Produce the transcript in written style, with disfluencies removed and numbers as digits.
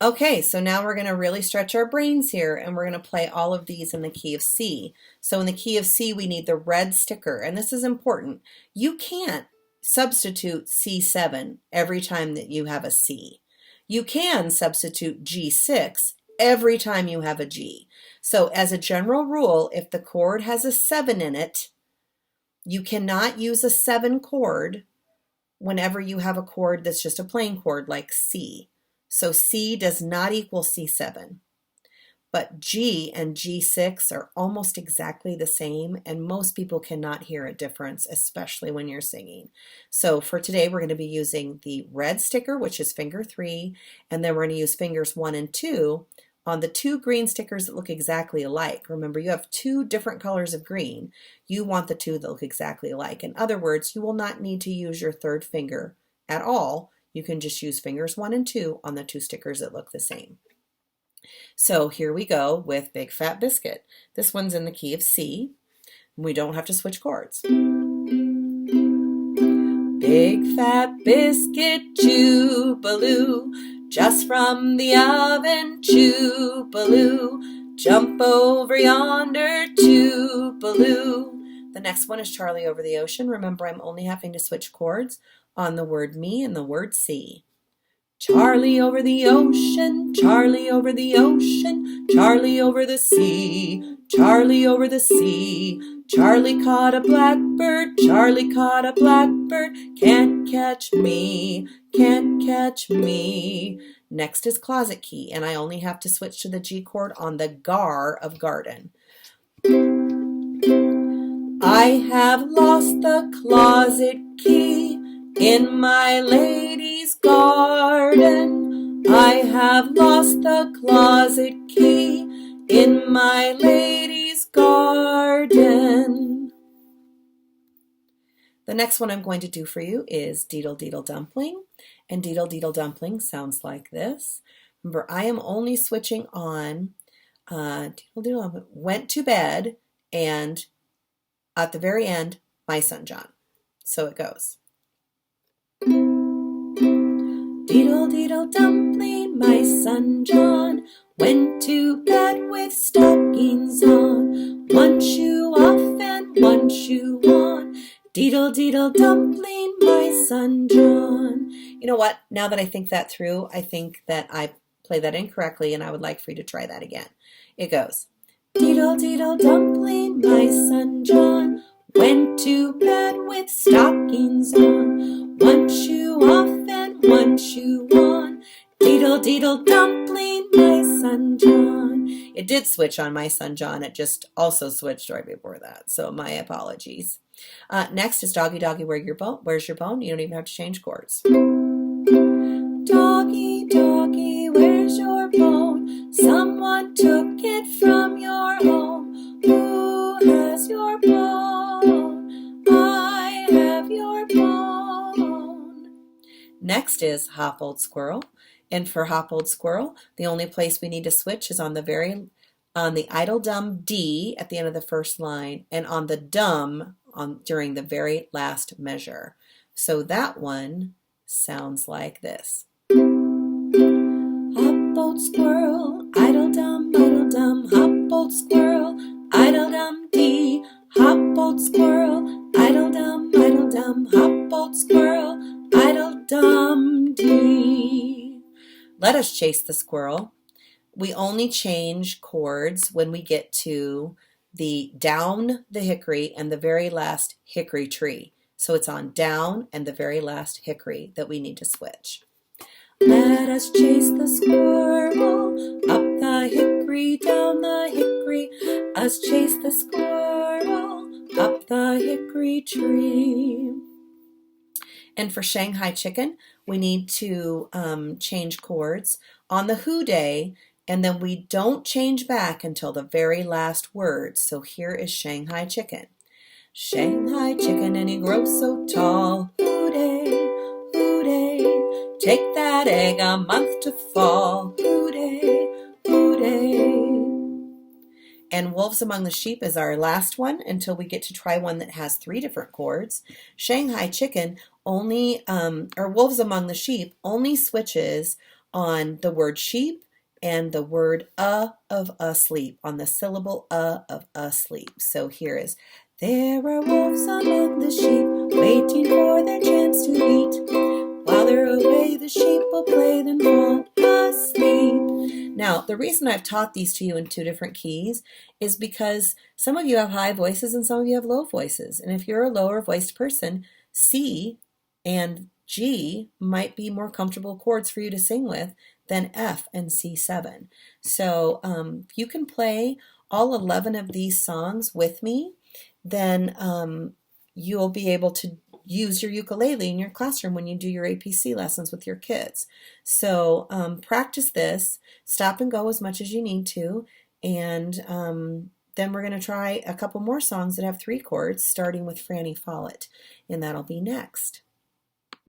Okay, so now we're going to really stretch our brains here and we're going to play all of these in the key of C. So in the key of C, we need the red sticker, and this is important. You can't substitute C7 every time that you have a C. You can substitute G6 every time you have a G. So as a general rule, if the chord has a 7 in it, you cannot use a 7 chord whenever you have a chord that's just a plain chord like C. So C does not equal C7. But G and G6 are almost exactly the same, and most people cannot hear a difference, especially when you're singing. So for today, we're going to be using the red sticker, which is finger 3, and then we're going to use fingers 1 and 2 on the 2 green stickers that look exactly alike. Remember, you have 2 different colors of green. You want the 2 that look exactly alike. In other words, you will not need to use your 3rd finger at all. You can just use fingers 1 and 2 on the 2 stickers that look the same. So here we go with Big Fat Biscuit. This one's in the key of C. We don't have to switch chords. Big fat biscuit, chew-baloo, just from the oven, chew-baloo, jump over yonder, chew-baloo. The next one is Charlie over the ocean. Remember, I'm only having to switch chords on the word me and the word see. Charlie over the ocean, Charlie over the ocean, Charlie over the sea, Charlie over the sea. Charlie caught a blackbird, Charlie caught a blackbird, can't catch me, can't catch me. Next is closet key, and I only have to switch to the G chord on the gar of garden. I have lost the closet key in my lady's garden. I have lost the closet key in my lady's garden. The next one I'm going to do for you is Deedle Deedle Dumpling. And Deedle Deedle Dumpling sounds like this. Remember, I am only switching on Deedle Deedle Dumpling, went to bed, and at the very end, my son John. So it goes. Deedle Deedle Dumpling, my son John, went to bed with stockings on, one shoe off and one shoe on. Deedle Deedle Dumpling, my son John. You know what? Now that I think that through, I think that I played that incorrectly, and I would like for you to try that again. It goes, Deedle Deedle Dumpling, my son John, went to bed with stockings on, one shoe off and one shoe on. Deedle Deedle Dumpling, my son John. It did switch on my son John. It just also switched right before that. So my apologies. Next is Doggy Doggy, where's your bone? You don't even have to change chords. Doggy Doggy, where's your bone? Someone took it from your home. Who has your bone? I have your bone. Next is Hop Old Squirrel. And for Hop Old Squirrel, the only place we need to switch is on the idle dumb D at the end of the first line, and on the dumb during the very last measure. So that one sounds like this. Hop old squirrel, idle dumb, hop old squirrel, idle dumb D. Hop old squirrel, idle dumb, hop old squirrel, idle dumb D. Let us chase the squirrel. We only change chords when we get to the down the hickory and the very last hickory tree. So it's on down and the very last hickory that we need to switch. Let us chase the squirrel up the hickory, down the hickory. Us chase the squirrel up the hickory tree. And for Shanghai Chicken, we need to change chords on the who day, and then we don't change back until the very last word. So here is Shanghai Chicken. Shanghai chicken and he grows so tall. Hoo-day, hoo-day, take that egg a month to fall. Hoo-day, hoo-day. And Wolves Among the Sheep is our last one until we get to try one that has 3 different chords. Shanghai Chicken only, or Wolves Among the Sheep only switches on the word sheep and the word of asleep, on the syllable of asleep. So here is, there are wolves among the sheep, waiting for their chance to eat. While they're away, the sheep will play, then fall asleep. Now, the reason I've taught these to you in two different keys is because some of you have high voices and some of you have low voices. And if you're a lower voiced person, C and G might be more comfortable chords for you to sing with than F and C7. So if you can play all 11 of these songs with me, then you'll be able to use your ukulele in your classroom when you do your APC lessons with your kids. So practice this, stop and go as much as you need to, and then we're going to try a couple more songs that have 3 chords, starting with Franny Follett, and that'll be next.